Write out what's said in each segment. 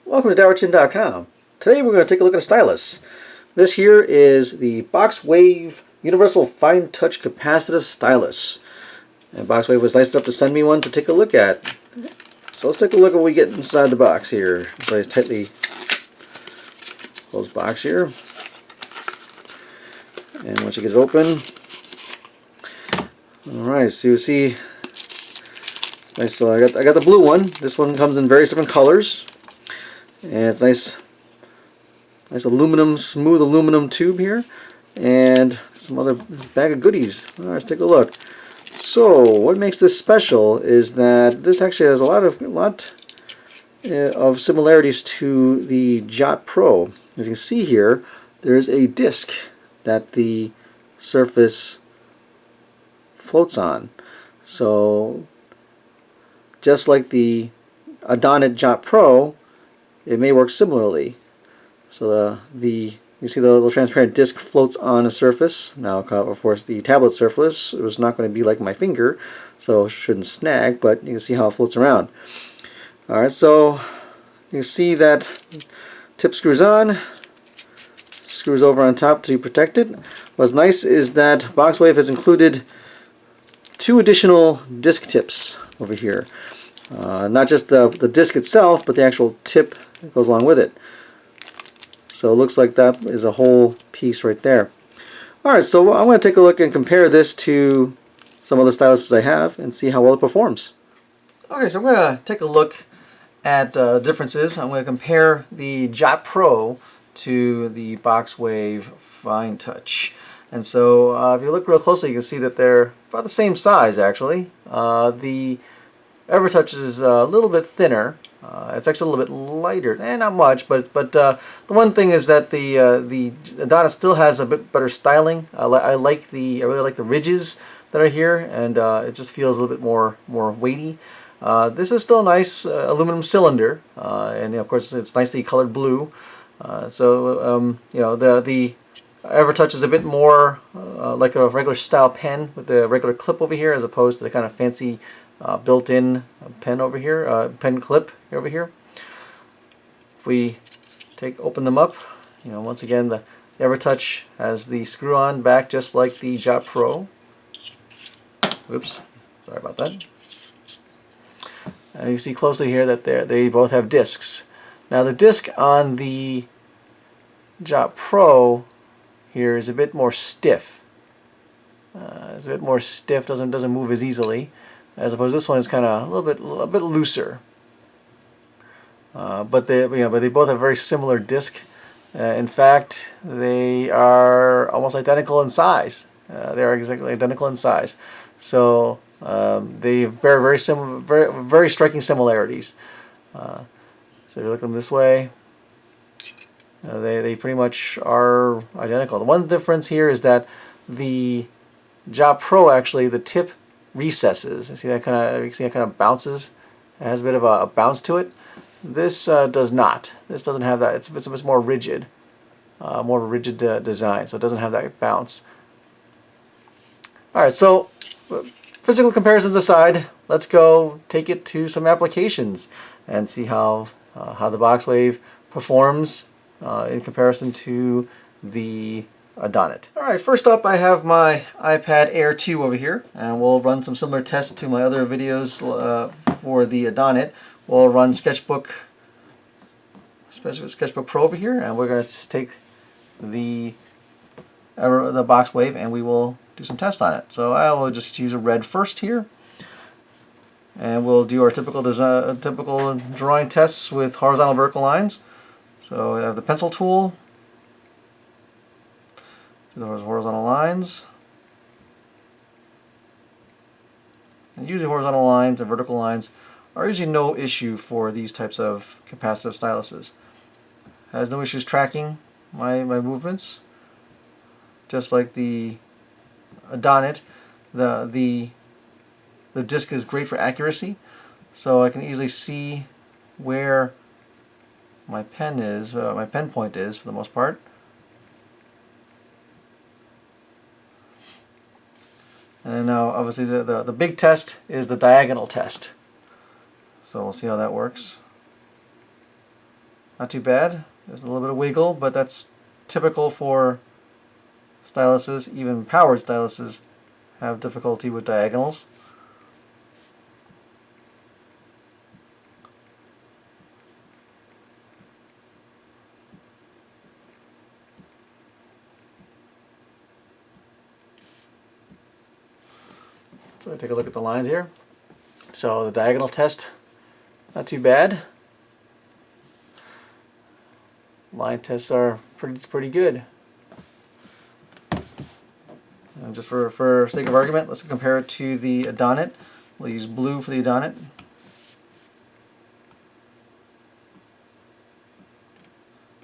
Welcome to DowerChin.com. Today we're going to take a look at a stylus. This here is the BoxWave Universal FineTouch Capacitive Stylus. And BoxWave was nice enough to send me one to take a look at. So let's take a look at what we get inside the box here. Very tightly closed box here. And once you get it open, alright, so you see it's nice. So I got the blue one. This one comes in various different colors. And it's nice aluminum, smooth aluminum tube here, and some other bag of goodies. All right, let's take a look. So, what makes this special is that this actually has a lot of similarities to the Jot Pro. As you can see here, there is a disc that the surface floats on. So, just like the Adonit Jot Pro, it may work similarly. So you see the little transparent disc floats on a surface. Now, of course, the tablet surface was not going to be like my finger, so it shouldn't snag, but you can see how it floats around. Alright, so you can see that tip screws on, screws over on top to protect it. What's nice is that BoxWave has included 2 additional disc tips over here. Not just the disc itself, but the actual tip that goes along with it. So it looks like that is a whole piece right there. Alright, so I'm going to take a look and compare this to some other styluses I have and see how well it performs. Okay, so I'm going to take a look at differences. I'm going to compare the Jot Pro to the BoxWave FineTouch. And so if you look real closely, you can see that they're about the same size actually. The EverTouch is a little bit thinner. It's actually a little bit lighter, not much, but the one thing is that the Adonit still has a bit better styling. I really like the ridges that are here, and it just feels a little bit more weighty. This is still a nice aluminum cylinder, and of course it's nicely colored blue. So the EverTouch is a bit more like a regular style pen with the regular clip over here, as opposed to the kind of fancy built-in pen over here, pen clip over here. If we open them up, once again the EverTouch has the screw-on back just like the Jot Pro. Oops, sorry about that. And you see closely here that they both have discs. Now the disc on the Jot Pro here is a bit more stiff. It's a bit more stiff, doesn't move as easily, as opposed to this one is kind of a bit looser. But they both have very similar disc. In fact, they are almost identical in size. They are exactly identical in size. So they bear very striking similarities. So if you look at them this way, they pretty much are identical. The one difference here is that the Jot Pro, actually, the tip recesses. You see that kind of bounces. It has a bit of a bounce to it. This does not. This doesn't have that. It's a bit more rigid, more of a rigid design, so it doesn't have that bounce. All right, so physical comparisons aside, let's go take it to some applications and see how the BoxWave performs in comparison to the Adonit. Alright, first up I have my iPad Air 2 over here, and we'll run some similar tests to my other videos for the Adonit. We'll run Sketchbook Pro over here, and we're going to take the BoxWave and we will do some tests on it. So I will just use a red first here, and we'll do our typical drawing tests with horizontal vertical lines. So we have the pencil tool, do those horizontal lines. And usually horizontal lines and vertical lines are usually no issue for these types of capacitive styluses. Has no issues tracking my movements. Just like the Adonit, the disc is great for accuracy, so I can easily see where my pen is, my pen point is for the most part. And now obviously the big test is the diagonal test. So we'll see how that works. not too bad. There's a little bit of wiggle, but that's typical for styluses. Even powered styluses have difficulty with diagonals. So take a look at the lines here. So the diagonal test, not too bad. Line tests are pretty good. And just for sake of argument, let's compare it to the Adonit. We'll use blue for the Adonit.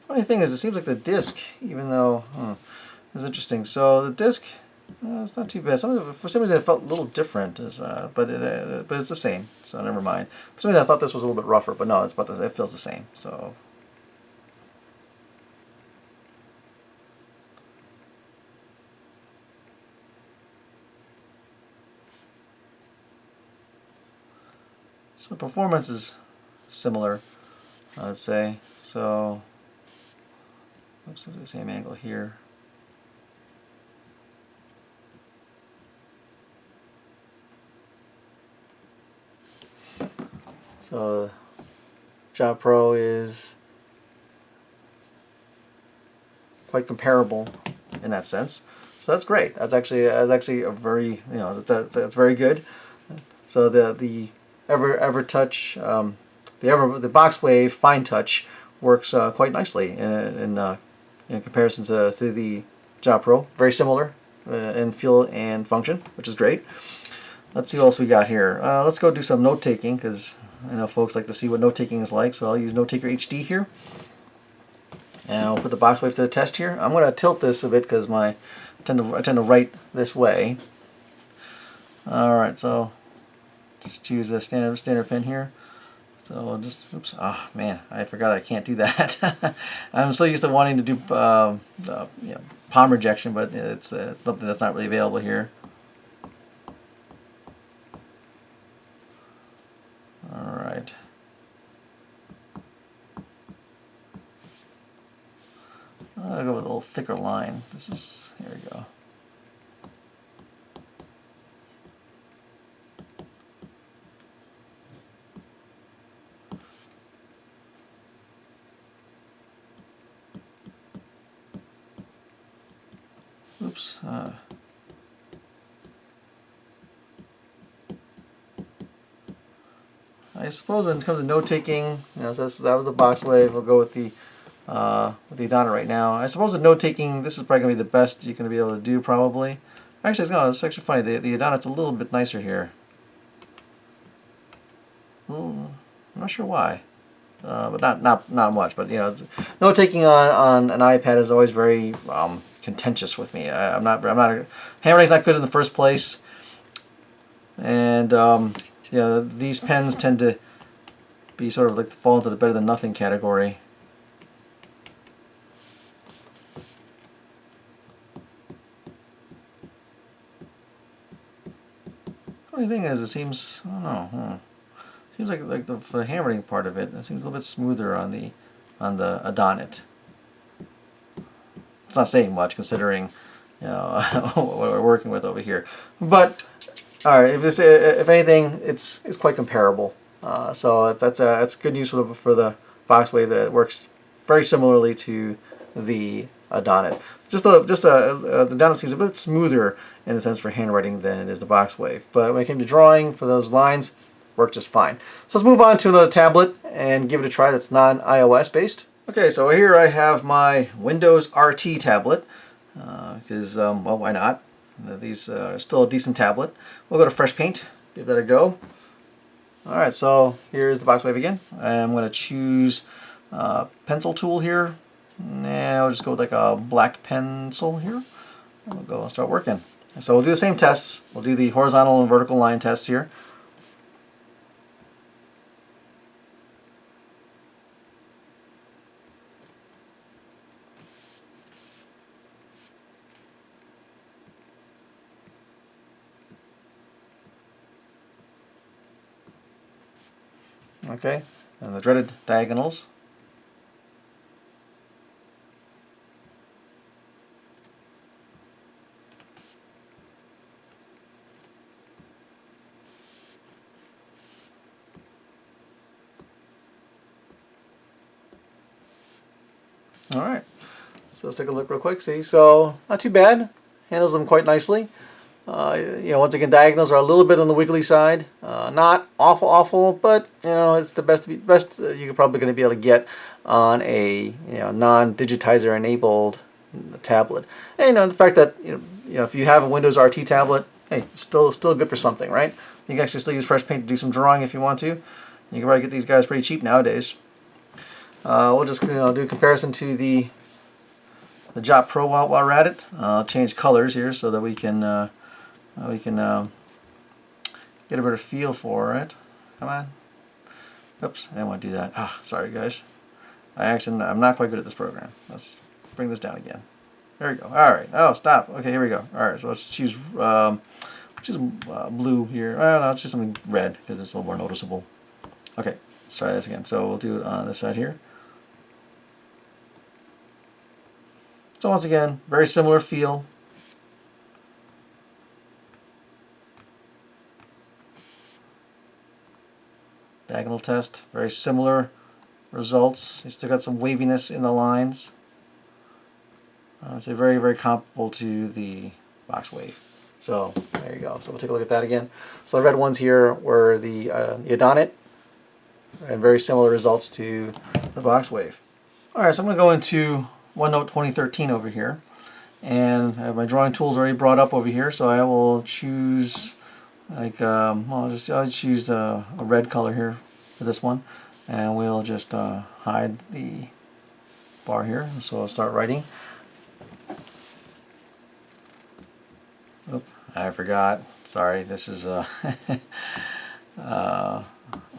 Funny thing is, it seems like the disc, even though, it's interesting. So the disc, it's not too bad. For some reason, it felt a little different, but it's the same. So never mind. For some reason, I thought this was a little bit rougher, but no, it feels the same. So. So performance is similar, I'd say. So, oops, the same angle here. So, Job Pro is quite comparable in that sense. So that's great. That's actually a very, that's very good. So the EverTouch, the BoxWave FineTouch works quite nicely in comparison to the Job Pro. Very similar in feel and function, which is great. Let's see what else we got here. Let's go do some note taking, because I know folks like to see what note taking is like. So I'll use Note Taker HD here, and I'll put the BoxWave to the test here. I'm going to tilt this a bit because I tend to write this way. All right, so just choose a standard pen here. So I'll just, oops, oh man, I forgot I can't do that. I'm so used to wanting to do palm rejection, but it's something that's not really available here. All right. I'll go with a little thicker line. Here we go. Oops. I suppose when it comes to note taking, so that was the BoxWave. We'll go with the Adonit right now. I suppose with note taking, this is probably going to be the best you're going to be able to do, probably. Actually, it's actually funny. The Adonit's a little bit nicer here. I'm not sure why, but not much. But note taking on an iPad is always very contentious with me. Handwriting's not good in the first place, and these pens tend to be sort of like fall into the better than nothing category. Funny thing is, it seems, I don't know, seems like for the handwriting part of it seems a little bit smoother on the Adonit. It's not saying much considering what we're working with over here, but all right. If anything, it's quite comparable. So that's good news for the BoxWave, that it works very similarly to the Adonit. The Adonit seems a bit smoother in a sense for handwriting than it is the BoxWave. But when it came to drawing for those lines, worked just fine. So let's move on to another tablet and give it a try that's non-iOS based. Okay, so here I have my Windows RT tablet, because, well, why not? These are still a decent tablet. We'll go to Fresh Paint, give that a go. Alright, so here's the BoxWave again. I'm going to choose pencil tool here. Now I'll just go with like a black pencil here. And we'll go and start working. So we'll do the same tests. We'll do the horizontal and vertical line tests here. Okay, and the dreaded diagonals. All right, so let's take a look real quick. See, so not too bad. Handles them quite nicely. Once again, diagonals are a little bit on the wiggly side. Not awful, but it's the best you're probably going to be able to get on a non-digitizer enabled tablet. And the fact that if you have a Windows RT tablet, hey, still good for something, right? You can actually still use Fresh Paint to do some drawing if you want to. You can probably get these guys pretty cheap nowadays. We'll just do a comparison to the Jot Pro while we're at it. I'll change colors here so that we can get a better feel for it. Come on. Oops, I didn't want to do that. Ah, sorry guys. I'm not quite good at this program. Let's bring this down again. There we go. All right. Oh, stop. Okay, here we go. All right, so let's choose blue here. Oh, no, let's choose something red because it's a little more noticeable. Okay, let's try this again. So we'll do it on this side here. So once again, very similar feel. Diagonal test, very similar results. You still got some waviness in the lines. It's very comparable to the BoxWave. So there you go. So we'll take a look at that again. So the red ones here were the Adonit, and very similar results to the BoxWave. All right, so I'm going to go into OneNote 2013 over here, and I have my drawing tools already brought up over here. So I will choose I'll choose a red color here for this one, and we'll just hide the bar here. So I'll start writing. Oop, I forgot. Sorry, this is I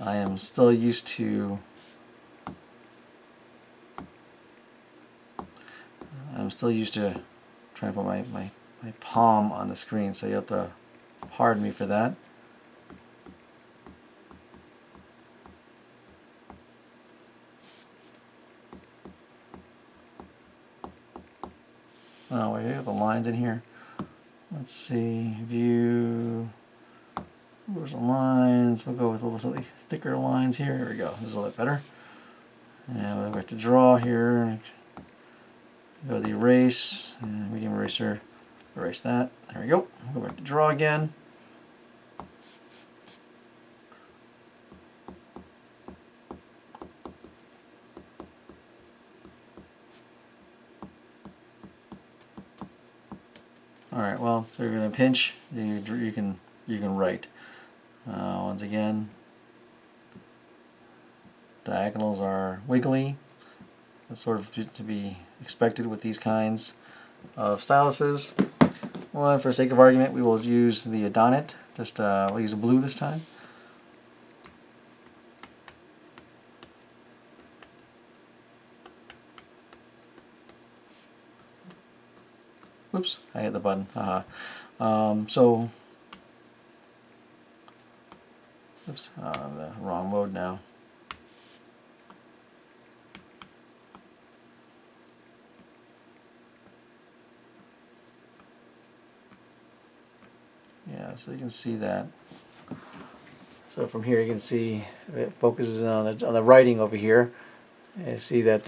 am still used to trying to put my palm on the screen, so you have to pardon me for that. Oh, we have the lines in here. Let's see, view, where's the lines? We'll go with a little slightly thicker lines here. Here we go, this is a little bit better. And we'll go to draw here. Go to the erase, and medium eraser, erase that. There we go. Go back to draw again. All right. Well, so you're going to pinch. You can write. Once again, diagonals are wiggly. That's sort of to be expected with these kinds of styluses. Well, for sake of argument, we will use the Adonit. Just we'll use a blue this time. Oops, I hit the button. Oops, the wrong mode now. Yeah, so you can see that. So from here you can see it focuses on the writing over here. You see that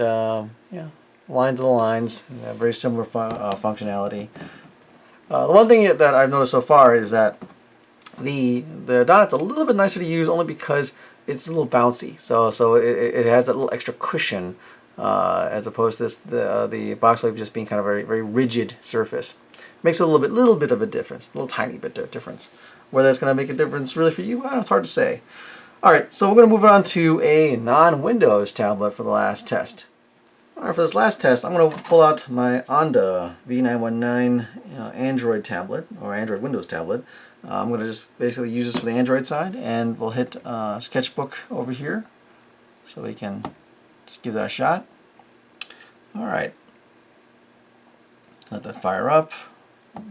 lines to the lines, very similar functionality. The one thing that I've noticed so far is that the Adonit's a little bit nicer to use only because it's a little bouncy. So it has that little extra cushion as opposed to the BoxWave just being kind of a very rigid surface. Makes a little bit of a difference, a little tiny bit of difference. Whether it's going to make a difference really for you, it's hard to say. All right, so we're going to move on to a non-Windows tablet for the last test. All right, for this last test, I'm going to pull out my Onda V919 Android tablet, or Android Windows tablet. I'm going to just basically use this for the Android side, and we'll hit Sketchbook over here, so we can just give that a shot. All right, let that fire up.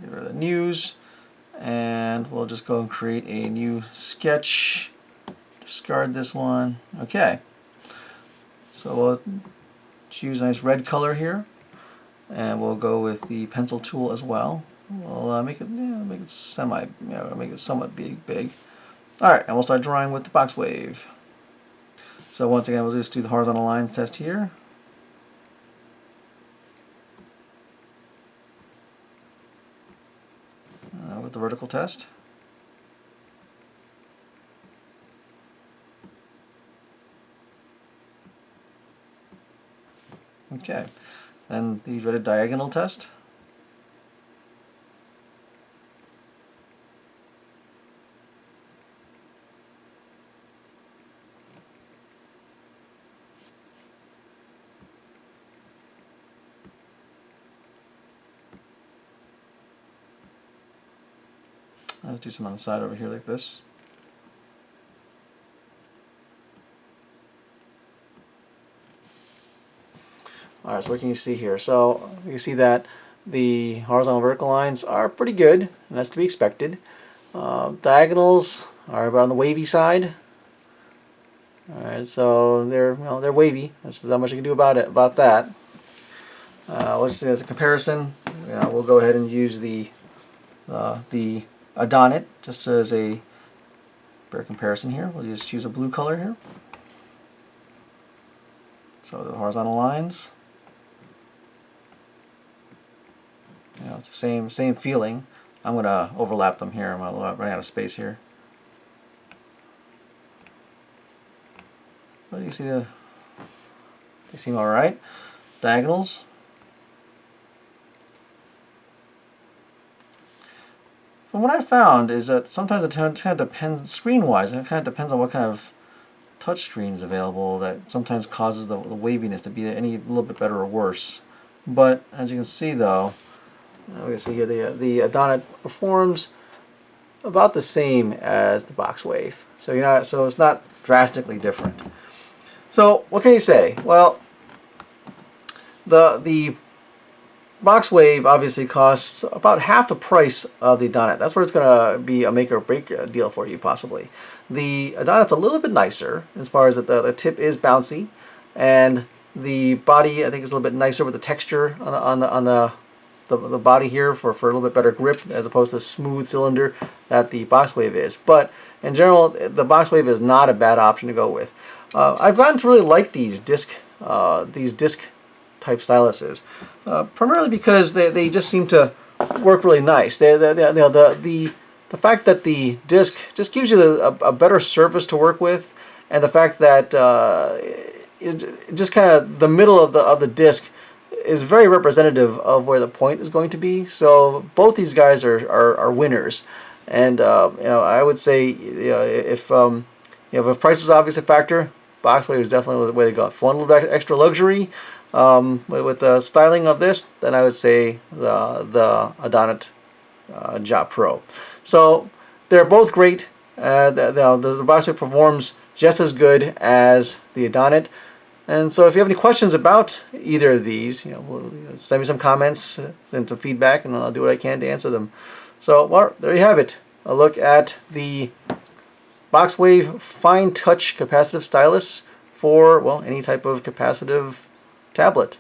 Get rid of the news, and we'll just go and create a new sketch. Discard this one. Okay, so we'll choose a nice red color here, and we'll go with the pencil tool as well. We'll make it make it somewhat big. All right, and we'll start drawing with the BoxWave. So once again, we'll just do the horizontal line test here. vertical test. Okay, and the dreaded diagonal test. Let's do some on the side over here like this. Alright, so what can you see here? So you can see that the horizontal vertical lines are pretty good, and that's to be expected. Diagonals are about on the wavy side. Alright, so they're wavy. That's not much you can do about that. Let's see, as a comparison, we'll go ahead and use the Adonit just as a for comparison here. We'll just choose a blue color here. So the horizontal lines, it's the same feeling. I'm going to overlap them here. I'm running out of space here. Well, you see they seem all right. Diagonals. From what I found is that sometimes it kind of depends screen-wise, and it kind of depends on what kind of touch screen is available that sometimes causes the waviness to be a little bit better or worse. But as you can see, though, we can see here the Adonit performs about the same as the BoxWave. So it's not drastically different. So what can you say? Well, the BoxWave obviously costs about half the price of the Adonit. That's where it's going to be a make or break deal for you, possibly. The Adonit's a little bit nicer as far as the tip is bouncy, and the body I think is a little bit nicer with the texture on the body here for a little bit better grip as opposed to the smooth cylinder that the BoxWave is. But in general, the BoxWave is not a bad option to go with. I've gotten to really like these disc type styluses, primarily because they just seem to work really nice. The fact that the disc just gives you a better surface to work with, and the fact that just kind of the middle of the disc is very representative of where the point is going to be. So both these guys are winners, and I would say if price is obviously a factor, BoxWave is definitely the way to go. If you want a little bit extra luxury with the styling of this, then I would say the Adonit Jot Pro. So they're both great. The BoxWave performs just as good as the Adonit. And so if you have any questions about either of these, send me some comments, send some feedback, and I'll do what I can to answer them. So well, there you have it. A look at the BoxWave FineTouch Capacitive Stylus for, well, any type of capacitive tablet.